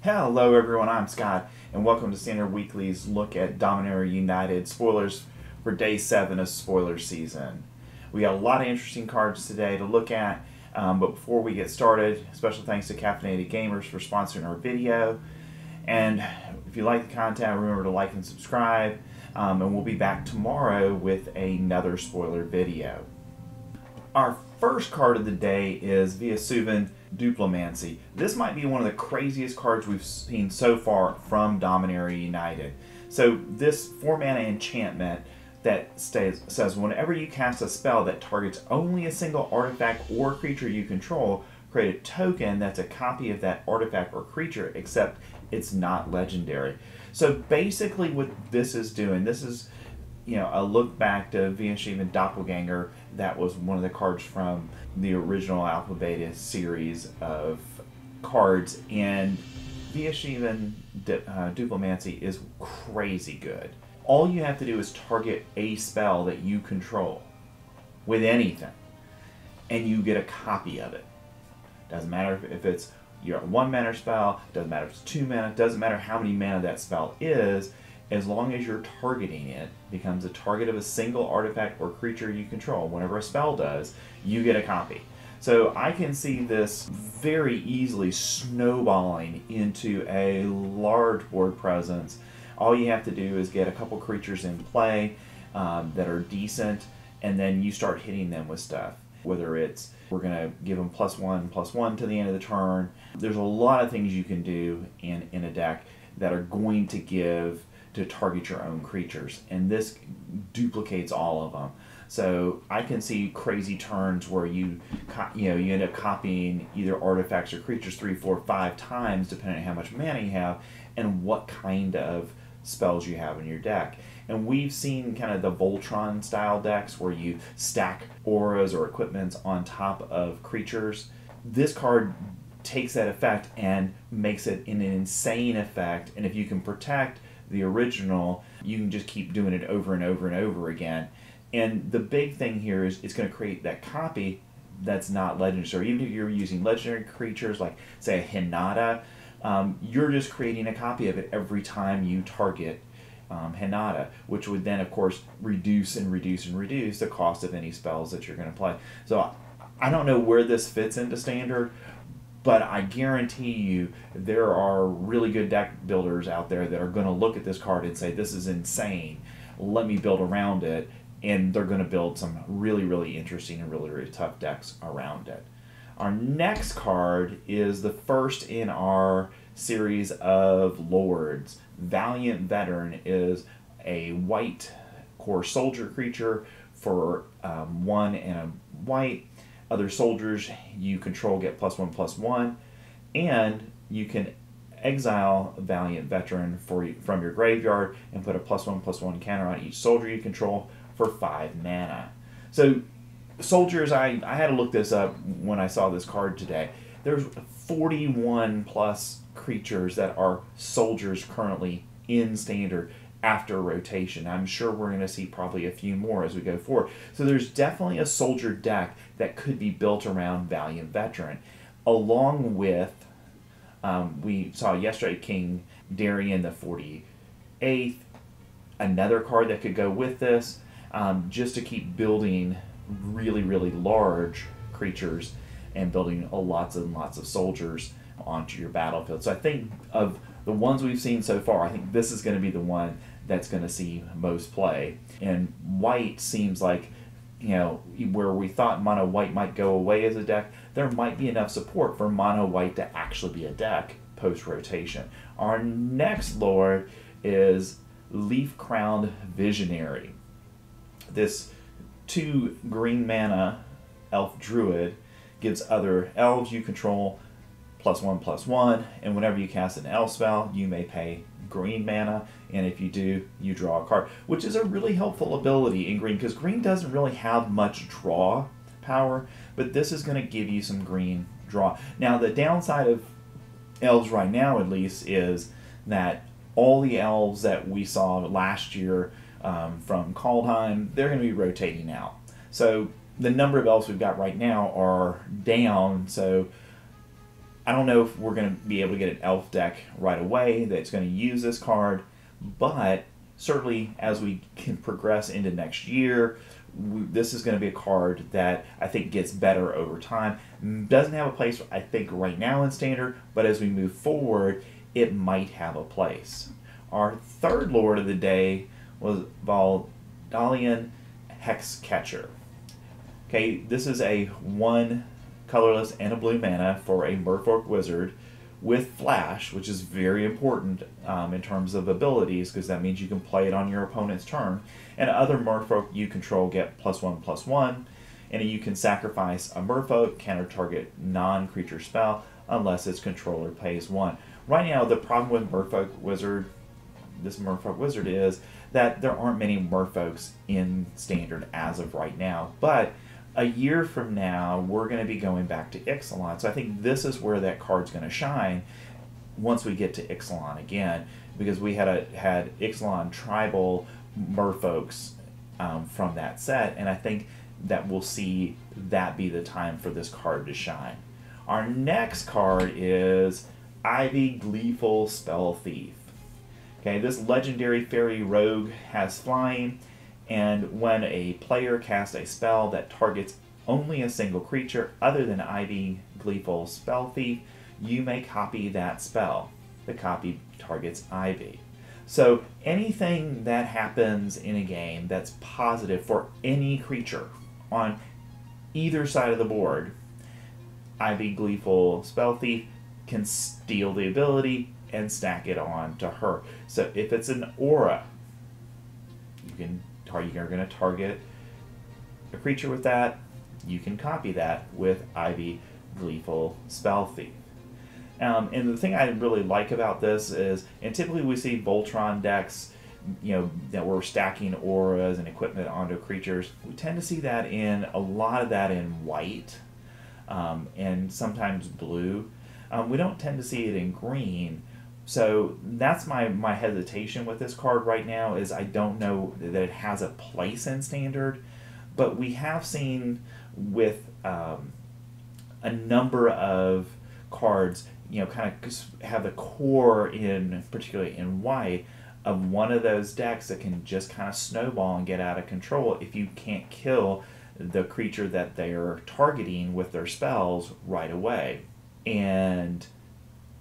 Hello everyone, I'm Scott, and welcome to Standard Weekly's look at Dominaria United spoilers for Day 7 of spoiler season. We got a lot of interesting cards today to look at, but before we get started, special thanks to Caffeinated Gamers for sponsoring our video. And if you like the content, remember to like and subscribe, and we'll be back tomorrow with another spoiler video. Our first card of the day is via Souven Duplomancy. This might be one of the craziest cards we've seen so far from Dominaria United. So this 4-mana enchantment that says whenever you cast a spell that targets only a single artifact or creature you control, create a token that's a copy of that artifact or creature, except it's not legendary. So basically what this is doing, this is a look back to Souven Doppelganger. That was one of the cards from the original Alpha Beta series of cards, and Souven Duplomancy is crazy good. All you have to do is target a spell that you control with anything, and you get a copy of it. Doesn't matter if it's your 1-mana spell, doesn't matter if it's 2 mana, doesn't matter how many mana that spell is. As long as you're targeting it, becomes a target of a single artifact or creature you control. Whenever a spell does, you get a copy. So I can see this very easily snowballing into a large board presence. All you have to do is get a couple creatures in play that are decent, and then you start hitting them with stuff. Whether it's, we're going to give them +1/+1 to the end of the turn. There's a lot of things you can do in a deck that are going to target your own creatures, and this duplicates all of them. So I can see crazy turns where you end up copying either artifacts or creatures 3, 4, 5 times, depending on how much mana you have and what kind of spells you have in your deck. And we've seen kind of the Voltron style decks where you stack auras or equipments on top of creatures. This card takes that effect and makes it an insane effect, and if you can protect the original, you can just keep doing it over and over and over again. And the big thing here is it's going to create that copy that's not legendary. So even if you're using legendary creatures like, say, a Hinata, you're just creating a copy of it every time you target Hinata, which would then, of course, reduce the cost of any spells that you're going to play. So I don't know where this fits into Standard, but I guarantee you there are really good deck builders out there that are going to look at this card and say, this is insane, let me build around it, and they're going to build some really, really interesting and really, really tough decks around it. Our next card is the first in our series of Lords. Valiant Veteran is a white core soldier creature for 1 and a white. Other soldiers you control get +1/+1, and you can exile Valiant Veteran from your graveyard and put a +1/+1 counter on each soldier you control for 5 mana. So soldiers, I had to look this up when I saw this card today. There's 41 plus creatures that are soldiers currently in Standard after rotation. I'm sure we're going to see probably a few more as we go forward. So there's definitely a soldier deck that could be built around Valiant Veteran. Along with, we saw yesterday King Darien the 48th, another card that could go with this, just to keep building really, really large creatures and building lots and lots of soldiers onto your battlefield. So I think of the ones we've seen so far, I think this is going to be the one that's going to see most play. And white seems like, where we thought mono white might go away as a deck, there might be enough support for mono white to actually be a deck post-rotation. Our next Lord is Leaf-Crowned Visionary. This 2 green mana elf druid gives other elves you control +1/+1, and whenever you cast an elf spell, you may pay green mana, and if you do, you draw a card, which is a really helpful ability in green, because green doesn't really have much draw power, but this is going to give you some green draw. Now, the downside of elves right now, at least, is that all the elves that we saw last year from Kaldheim, they're going to be rotating out. So the number of elves we've got right now are down, so I don't know if we're going to be able to get an elf deck right away that's going to use this card, but certainly as we can progress into next year, this is going to be a card that I think gets better over time. Doesn't have a place, I think, right now in Standard, but as we move forward, it might have a place. Our third Lord of the day was Voldan Hex Catcher. Okay, this is a 1 colorless and a blue mana for a Merfolk Wizard with Flash, which is very important in terms of abilities, because that means you can play it on your opponent's turn. And other Merfolk you control get +1/+1, and you can sacrifice a Merfolk, counter target non-creature spell, unless its controller pays 1. Right now, the problem with this Merfolk Wizard is that there aren't many Merfolks in Standard as of right now, but a year from now, we're going to be going back to Ixalan. So I think this is where that card's going to shine once we get to Ixalan again, because we had Ixalan tribal Merfolks from that set, and I think that we'll see that be the time for this card to shine. Our next card is Ivy Gleeful Spell Thief. Okay, this legendary fairy rogue has flying, and when a player casts a spell that targets only a single creature other than Ivy Gleeful Spell Thief, you may copy that spell. The copy targets Ivy. So anything that happens in a game that's positive for any creature on either side of the board, Ivy Gleeful Spell Thief can steal the ability and stack it on to her. So if it's an aura, you're going to target a creature with that, you can copy that with Ivy Gleeful Spell Thief. And the thing I really like about this is, and typically we see Voltron decks, that we're stacking auras and equipment onto creatures. We tend to see that a lot of that in white, and sometimes blue. We don't tend to see it in green. So that's my hesitation with this card right now, is I don't know that it has a place in Standard, but we have seen with a number of cards, kind of have the core particularly in white, of one of those decks that can just kind of snowball and get out of control if you can't kill the creature that they're targeting with their spells right away. And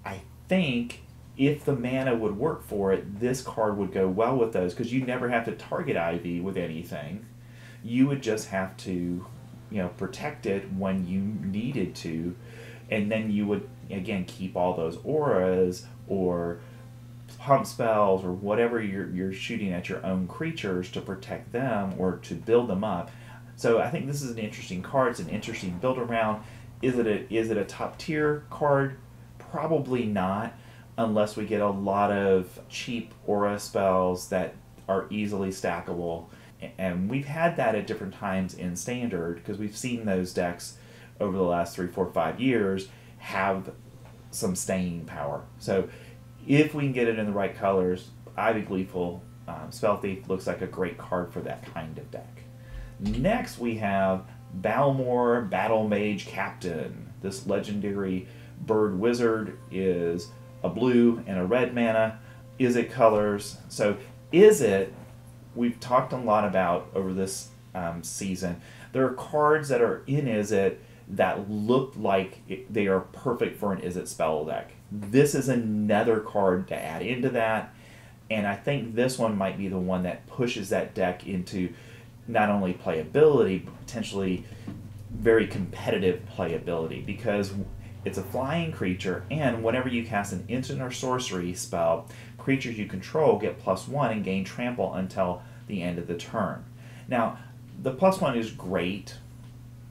I think if the mana would work for it, this card would go well with those, because you never have to target Ivy with anything. You would just have to, protect it when you needed to, and then you would, again, keep all those auras or pump spells or whatever you're shooting at your own creatures to protect them or to build them up. So I think this is an interesting card. It's an interesting build around. Is it a top tier card? Probably not, unless we get a lot of cheap aura spells that are easily stackable. And we've had that at different times in Standard, because we've seen those decks over the last 3, 4, 5 years have some staying power. So if we can get it in the right colors, Ivy Gleeful Spell Thief looks like a great card for that kind of deck. Next we have Balmor Battle Mage Captain. This legendary bird wizard is a blue and a red mana. Is it colors? So is it, we've talked a lot about over this season, there are cards that are in Is It that look like they are perfect for an Is It spell deck. This is another card to add into that, and I think this one might be the one that pushes that deck into not only playability, but potentially very competitive playability, because it's a flying creature, and whenever you cast an instant or sorcery spell, creatures you control get +1 and gain trample until the end of the turn. Now, the +1 is great,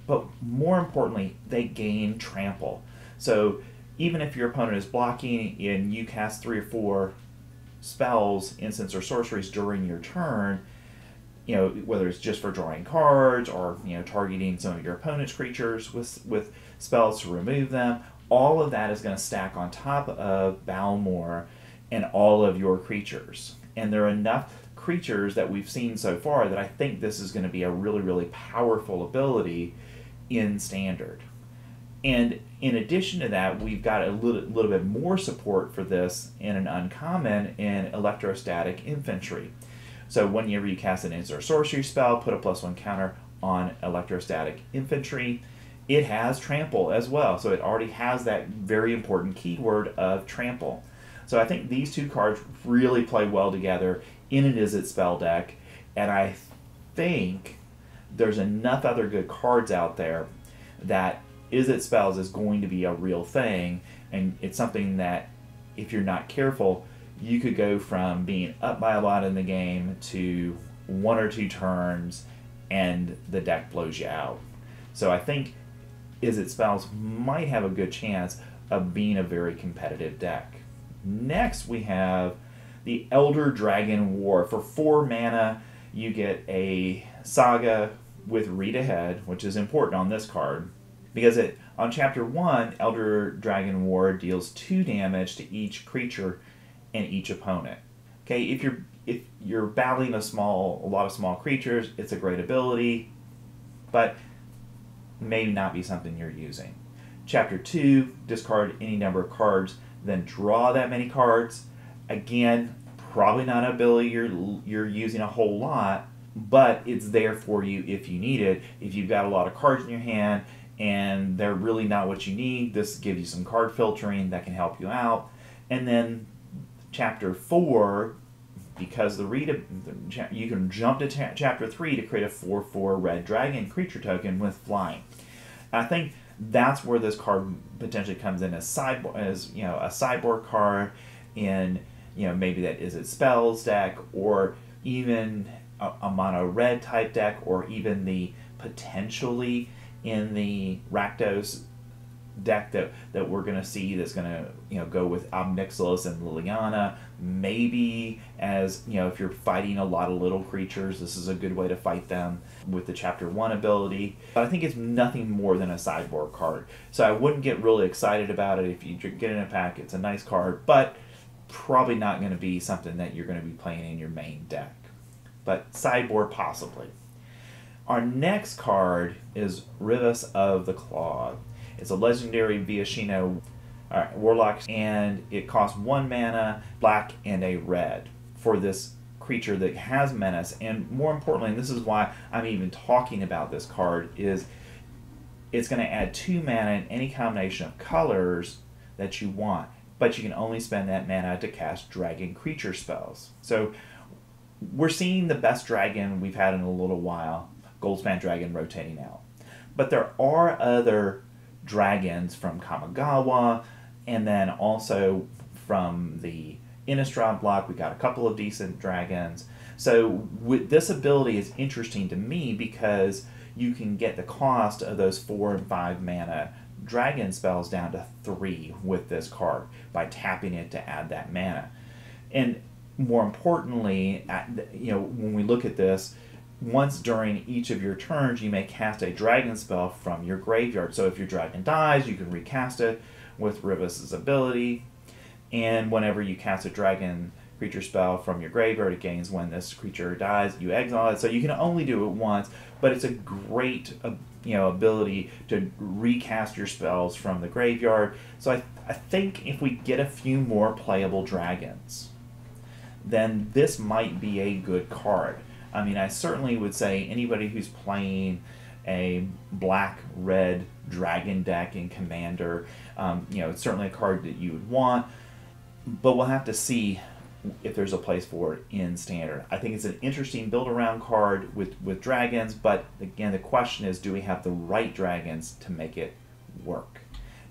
but more importantly, they gain trample. So even if your opponent is blocking and you cast 3 or 4 spells, instants or sorceries during your turn, whether it's just for drawing cards or targeting some of your opponent's creatures with spells to remove them, all of that is going to stack on top of Balmor and all of your creatures. And there are enough creatures that we've seen so far that I think this is going to be a really, really powerful ability in Standard. And in addition to that, we've got a little bit more support for this in an uncommon in Electrostatic Infantry. So whenever you cast an instant or sorcery spell, put a +1 counter on Electrostatic Infantry. It has trample as well, so it already has that very important keyword of trample. So I think these two cards really play well together in an Izzet spell deck, and I think there's enough other good cards out there that Izzet spells is going to be a real thing, and it's something that if you're not careful, you could go from being up by a lot in the game to 1 or 2 turns and the deck blows you out. So I think Izzet spells might have a good chance of being a very competitive deck. Next we have the Elder Dragon War. For 4 mana, you get a Saga with Read Ahead, which is important on this card, because on Chapter 1, Elder Dragon War deals 2 damage to each creature and each opponent. Okay, if you're battling a lot of small creatures, it's a great ability, but may not be something you're using. Chapter 2, discard any number of cards, then draw that many cards. Again, probably not an ability you're using a whole lot, but it's there for you if you need it. If you've got a lot of cards in your hand and they're really not what you need, this gives you some card filtering that can help you out. And then Chapter 4, because you can jump to Chapter 3 to create a 4/4 red dragon creature token with flying. I think that's where this card potentially comes in as a sideboard card in maybe that Izzet spells deck, or even a mono red type deck, or even the potentially in the Rakdos deck that we're going to see that's going to go with Ob Nixilis and Liliana. Maybe as if you're fighting a lot of little creatures, this is a good way to fight them with the Chapter 1 ability. But I think it's nothing more than a sideboard card, so I wouldn't get really excited about it. If you get in a pack, it's a nice card, but probably not going to be something that you're going to be playing in your main deck, but sideboard possibly. Our next card is Rivas of the Claw. It's a legendary Viashino Warlock, and it costs 1 mana, black, and a red for this creature that has menace. And more importantly, and this is why I'm even talking about this card, is it's going to add 2 mana in any combination of colors that you want, but you can only spend that mana to cast dragon creature spells. So we're seeing the best dragon we've had in a little while, Goldspan Dragon, rotating out. But there are other dragons from Kamigawa, and then also from the Innistrad block, we got a couple of decent dragons. So this ability is interesting to me because you can get the cost of those 4 and 5 mana dragon spells down to 3 with this card by tapping it to add that mana. And more importantly, when we look at this, once during each of your turns, you may cast a dragon spell from your graveyard. So if your dragon dies, you can recast it with Rivas' ability. And whenever you cast a dragon creature spell from your graveyard, it gains when this creature dies, you exile it. So you can only do it once, but it's a great ability to recast your spells from the graveyard. So I think if we get a few more playable dragons, then this might be a good card. I mean, I certainly would say anybody who's playing a black-red dragon deck in Commander, it's certainly a card that you would want, but we'll have to see if there's a place for it in Standard. I think it's an interesting build-around card with dragons, but again, the question is, do we have the right dragons to make it work?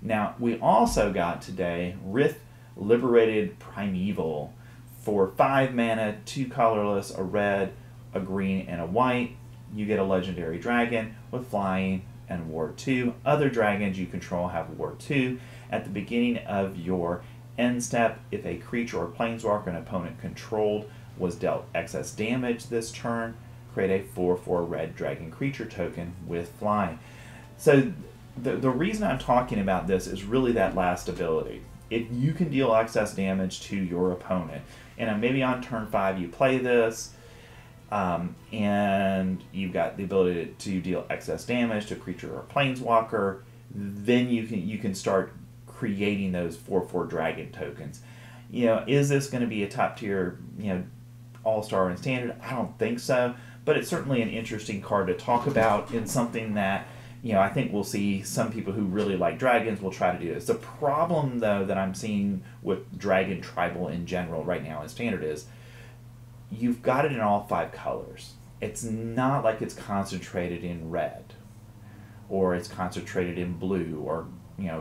Now, we also got today Rith Liberated Primeval for 5 mana, 2 colorless, a red, a green, and a white. You get a legendary dragon with flying and Ward 2. Other dragons you control have Ward 2. At the beginning of your end step, if a creature or planeswalker an opponent controlled was dealt excess damage this turn, create a 4/4 red dragon creature token with flying. So the reason I'm talking about this is really that last ability. If you can deal excess damage to your opponent, and maybe on turn 5 you play this, and you've got the ability to deal excess damage to a creature or planeswalker, then you can start creating those 4/4 dragon tokens. Is this going to be a top tier, all-star in standard? I don't think so, but it's certainly an interesting card to talk about, and something that I think we'll see some people who really like dragons will try to do this. The problem, though, that I'm seeing with dragon tribal in general right now in standard is you've got it in all 5 colors. It's not like it's concentrated in red, or it's concentrated in blue, or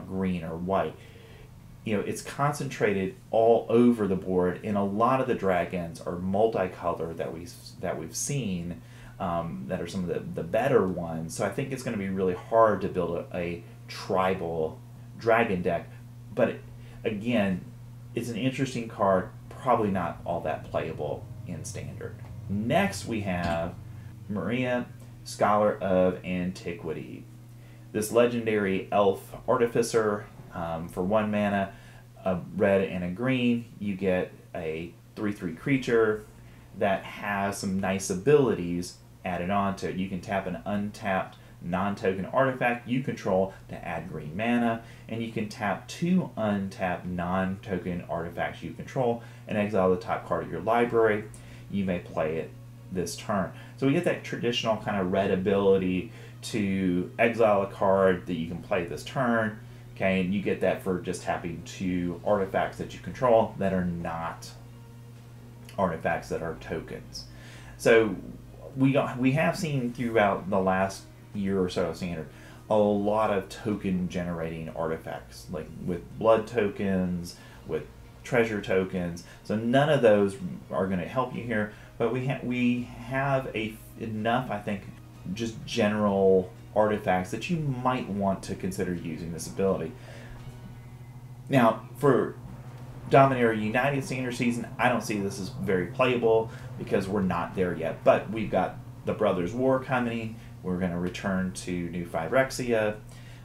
green or white. It's concentrated all over the board, and a lot of the dragons are multicolored that we've seen, that are some of the better ones. So I think it's going to be really hard to build a tribal dragon deck. But again, it's an interesting card, probably not all that playable in standard. Next we have Marriot, Scholar of Antiquity. This legendary elf artificer, for 1 mana, a red and a green, you get a 3/3 creature that has some nice abilities added onto it. You can tap an untapped non-token artifact you control to add green mana, and you can tap 2 untapped non-token artifacts you control and exile the top card of your library. You may play it this turn. So we get that traditional kind of red ability to exile a card that you can play this turn. Okay, and you get that for just tapping 2 artifacts that you control that are not artifacts that are tokens. So we have seen throughout the last year or so of standard a lot of token generating artifacts, like with blood tokens, with treasure tokens. So none of those are going to help you here, but we have enough, I think, just general artifacts that you might want to consider using this ability. Now, for Dominaria United standard season, I don't see this as very playable because we're not there yet. But we've got the Brothers War coming. We're going to return to New Phyrexia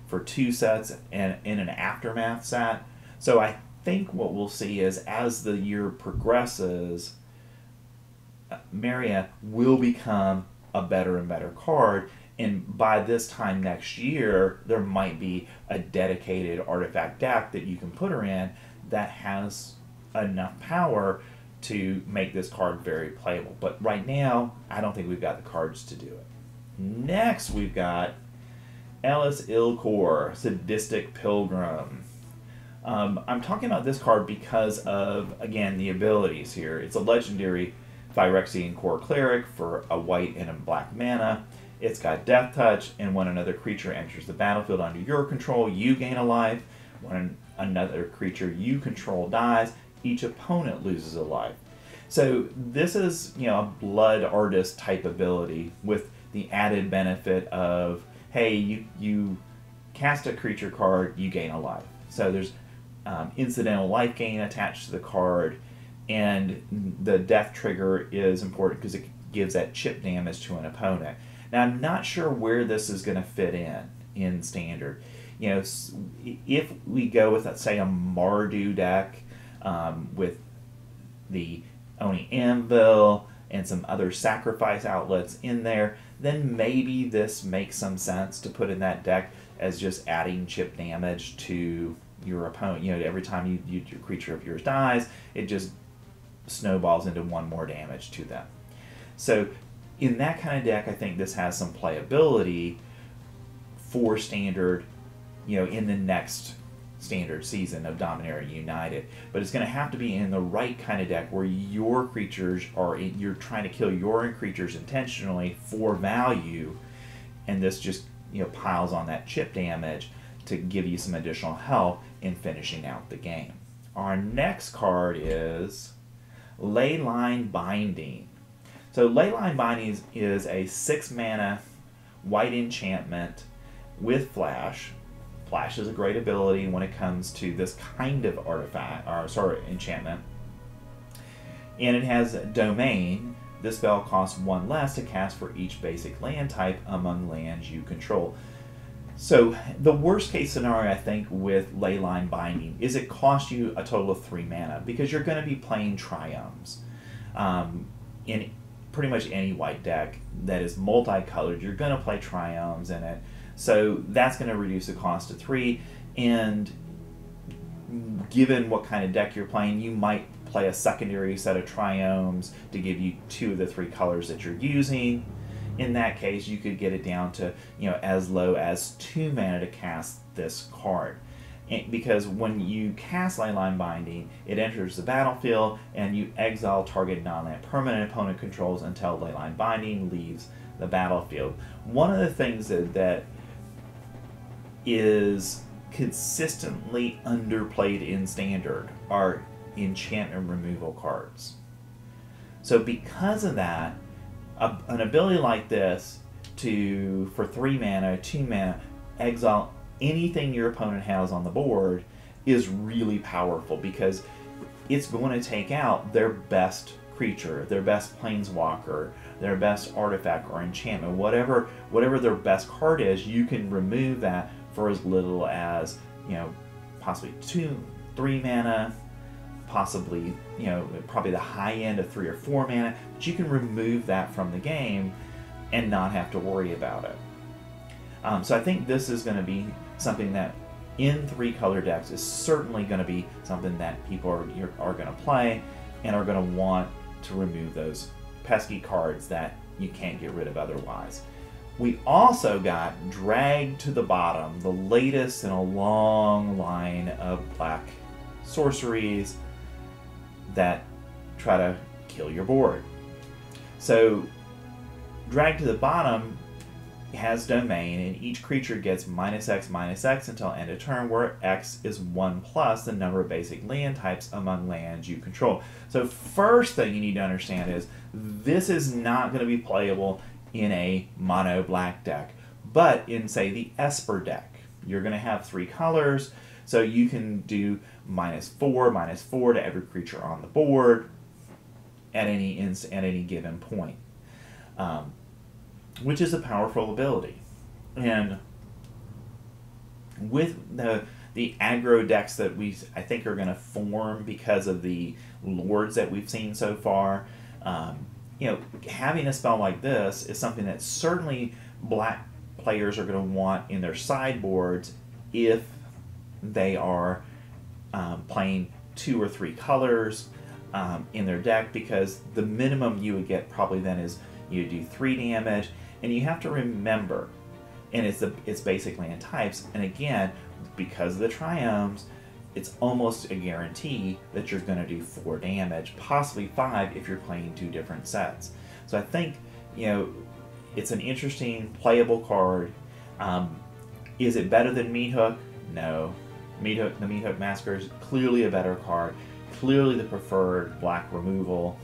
for 2 sets and in an Aftermath set. So I think what we'll see is, as the year progresses, Marriot will become a better and better card, and by this time next year there might be a dedicated artifact deck that you can put her in that has enough power to make this card very playable. But right now I don't think we've got the cards to do it. Next we've got Ellis Ilkor, Sadistic Pilgrim. I'm talking about this card because of, again, the abilities here. It's a legendary Phyrexian Core Cleric for a white and a black mana. It's got Death Touch, and when another creature enters the battlefield under your control, you gain a life. When another creature you control dies, each opponent loses a life. So this is, a Blood Artist type ability with the added benefit of, hey, you cast a creature card, you gain a life. So there's incidental life gain attached to the card, and the death trigger is important because it gives that chip damage to an opponent. Now, I'm not sure where this is going to fit in standard. If we go with, let's say, a Mardu deck with the Oni Anvil and some other sacrifice outlets in there, then maybe this makes some sense to put in that deck as just adding chip damage to your opponent. Every time your creature of yours dies, it just snowballs into 1 more damage to them. So in that kind of deck, I think this has some playability for standard, in the next standard season of Dominaria United. But it's going to have to be in the right kind of deck where your creatures you're trying to kill your creatures intentionally for value, and this just piles on that chip damage to give you some additional help in finishing out the game. Our next card is Leyline Binding. So Leyline Binding is a 6 mana white enchantment with Flash. Flash is a great ability when it comes to this kind of enchantment. And it has Domain. This spell costs 1 less to cast for each basic land type among lands you control. So the worst case scenario, I think, with Leyline Binding is it costs you a total of 3 mana, because you're going to be playing Triumphs. In pretty much any white deck that is multicolored, you're going to play Triumphs in it. So that's going to reduce the cost to 3, and given what kind of deck you're playing, you might play a secondary set of triomes to give you 2 of the 3 colors that you're using. In that case, you could get it down to, you know, as low as 2 mana to cast this card. Because when you cast Leyline Binding, it enters the battlefield and you exile target non-land permanent opponent controls until Leyline Binding leaves the battlefield. One of the things that is consistently underplayed in Standard are enchantment removal cards. So because of that, an ability like this for 3 mana, 2 mana, exile anything your opponent has on the board is really powerful, because it's going to take out their best creature, their best planeswalker, their best artifact or enchantment, whatever their best card is. You can remove that for as little as, you know, possibly 2, 3 mana, possibly, you know, probably the high end of 3 or 4 mana, but you can remove that from the game and not have to worry about it. So I think this is going to be something that in 3-color decks is certainly going to be something that people are going to play and are going to want to remove those pesky cards that you can't get rid of otherwise. We also got dragged to the bottom, the latest in a long line of black sorceries that try to kill your board. So dragged to the bottom has domain, and each creature gets -X/-X until end of turn, where X is 1 plus the number of basic land types among lands you control. So first thing you need to understand is this is not going to be playable in a mono black deck, but in, say, the Esper deck. You're going to have 3 colors, so you can do -4/-4 to every creature on the board at any given point. Which is a powerful ability. And with the aggro decks that I think are going to form because of the lords that we've seen so far, you know, having a spell like this is something that certainly black players are going to want in their sideboards if they are playing 2 or 3 colors in their deck, because the minimum you would get probably then is you do 3 damage. And you have to remember, and it's basically in types, and again, because of the triomes, it's almost a guarantee that you're going to do 4 damage, possibly 5 if you're playing 2 different sets. So I think, you know, it's an interesting playable card. Is it better than Meathook? No. The Meathook Massacre is clearly a better card, clearly the preferred black removal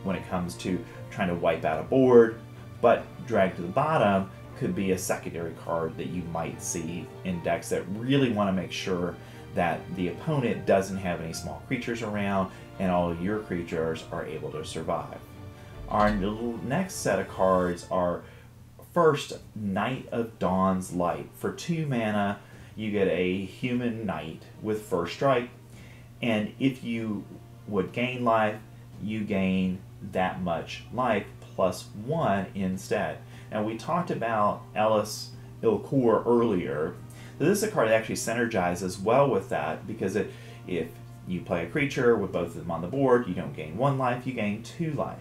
when it comes to trying to wipe out a board. But Drag to the Bottom could be a secondary card that you might see in decks that really want to make sure that the opponent doesn't have any small creatures around and all of your creatures are able to survive. Our next set of cards are first Knight of Dawn's Light. For 2 mana, you get a human knight with first strike, and if you would gain life, you gain that much life +1 instead. Now, we talked about Ellis Ilkor earlier. So this is a card that actually synergizes well with that, because if you play a creature with both of them on the board, you don't gain 1 life, you gain 2 life.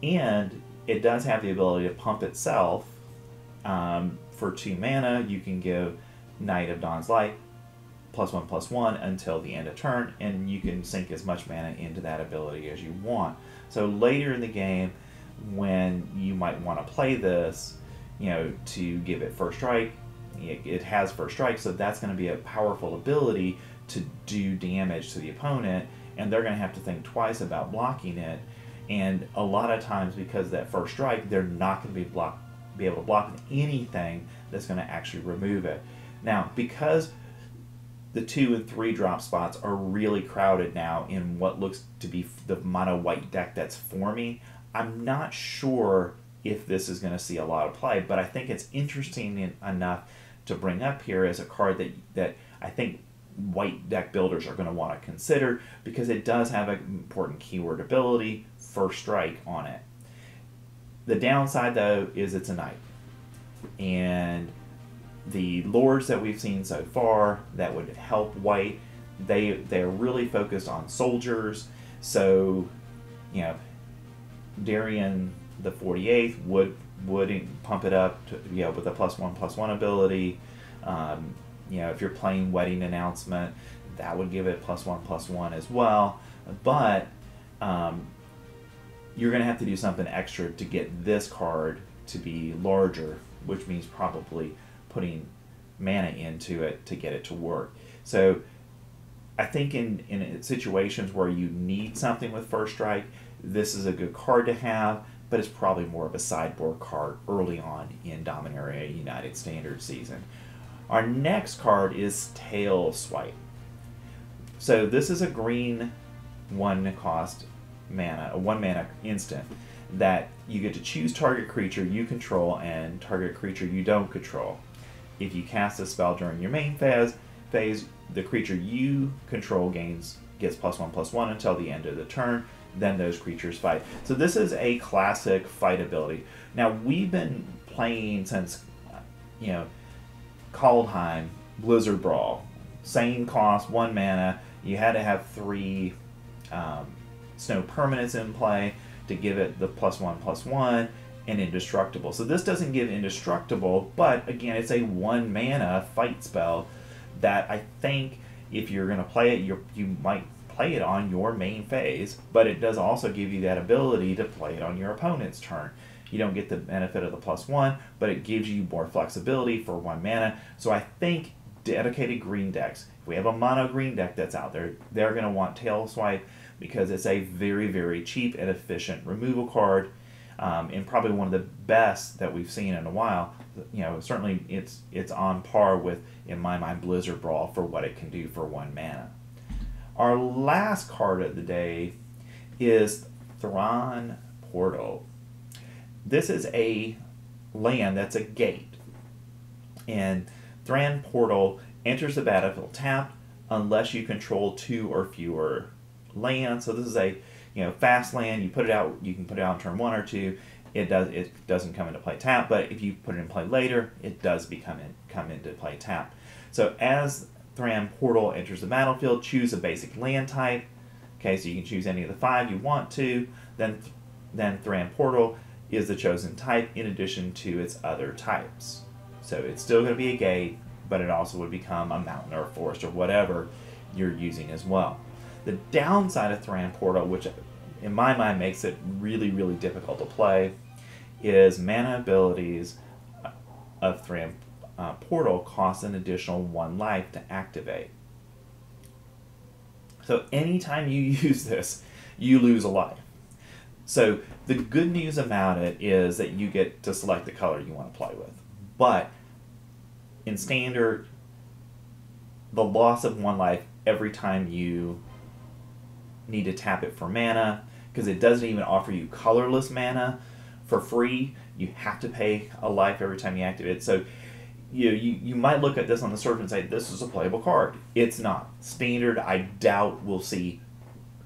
And it does have the ability to pump itself. For 2 mana, you can give Knight of Dawn's Light +1/+1 until the end of turn, and you can sink as much mana into that ability as you want. So later in the game, when you might want to play this, you know, to give it first strike, it has first strike, so that's going to be a powerful ability to do damage to the opponent, and they're going to have to think twice about blocking it. And a lot of times, because of that first strike, they're not going to be able to block anything that's going to actually remove it. Now, because the 2 and 3 drop spots are really crowded now in what looks to be the mono white deck that's forming, I'm not sure if this is going to see a lot of play, but I think it's interesting enough to bring up here as a card that I think white deck builders are going to want to consider, because it does have an important keyword ability, first strike, on it. The downside, though, is it's a knight, and The lords that we've seen so far that would help white, they're really focused on soldiers. So, you know, Darien the 48th would pump it up to, you know, with a +1/+1 ability. You know, if you're playing Wedding Announcement, that would give it +1/+1 as well. But you're going to have to do something extra to get this card to be larger, which means probably putting mana into it to get it to work. So I think in situations where you need something with First Strike, this is a good card to have, but it's probably more of a sideboard card early on in Dominaria United Standard Season. Our next card is Tail Swipe. So this is a green 1-cost mana, a 1-mana instant, that you get to choose target creature you control and target creature you don't control. If you cast a spell during your main phase, the creature you control gets +1/+1 until the end of the turn. Then those creatures fight. So this is a classic fight ability. Now we've been playing since, you know, Kaldheim, Blizzard Brawl, same cost, 1 mana. You had to have 3 snow permanents in play to give it the +1/+1 and indestructible. So this doesn't give indestructible, but again, it's a 1 mana fight spell that I think if you're going to play it, you might play it on your main phase, but it does also give you that ability to play it on your opponent's turn. You don't get the benefit of the +1, but it gives you more flexibility for 1 mana. So I think dedicated green decks, if we have a mono green deck that's out there, they're going to want Tail Swipe because it's a very, very cheap and efficient removal card, and probably one of the best that we've seen in a while. You know, certainly it's on par with, in my mind, Blizzard Brawl for what it can do for 1 mana. Our last card of the day is Tharn Portal. This is a land that's a gate, and Tharn Portal enters the battlefield tapped unless you control 2 or fewer lands. So this is a, you know, fast land. You put it out. You can put it out on turn 1 or 2. It doesn't come into play tap, but if you put it in play later, it does come into play tap. So as Tharn Portal enters the battlefield, choose a basic land type. Okay, so you can choose any of the 5 you want to. Then Tharn Portal is the chosen type in addition to its other types. So it's still going to be a gate, but it also would become a mountain or a forest or whatever you're using as well. The downside of Tharn Portal, which in my mind makes it really, really difficult to play, is mana abilities of Tharn Portal cost an additional 1 life to activate. So anytime you use this, you lose a life. So the good news about it is that you get to select the color you want to play with. But in Standard, the loss of 1 life every time you need to tap it for mana, because it doesn't even offer you colorless mana for free. You have to pay a life every time you activate it. So you might look at this on the surface and say, this is a playable card. It's not. Standard, I doubt we'll see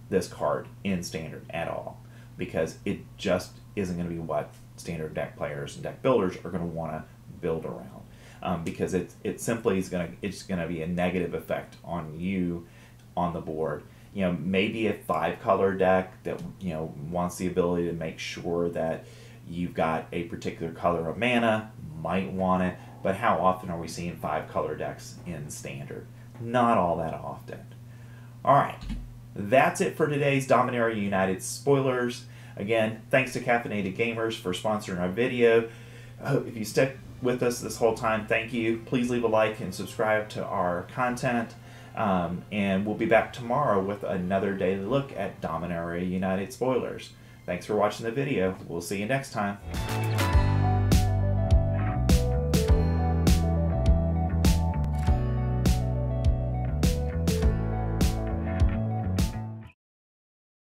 this card in Standard at all, because it just isn't going to be what Standard deck players and deck builders are going to want to build around, because it simply is going to be a negative effect on you on the board. You know, maybe a 5-color deck that, you know, wants the ability to make sure that you've got a particular color of mana might want it, but how often are we seeing 5-color decks in Standard? Not all that often. All right, that's it for today's Dominaria United spoilers. Again, thanks to Caffeinated Gamers for sponsoring our video. If you stuck with us this whole time, thank you. Please leave a like and subscribe to our content. And we'll be back tomorrow with another daily look at Dominaria United spoilers. Thanks for watching the video. We'll see you next time.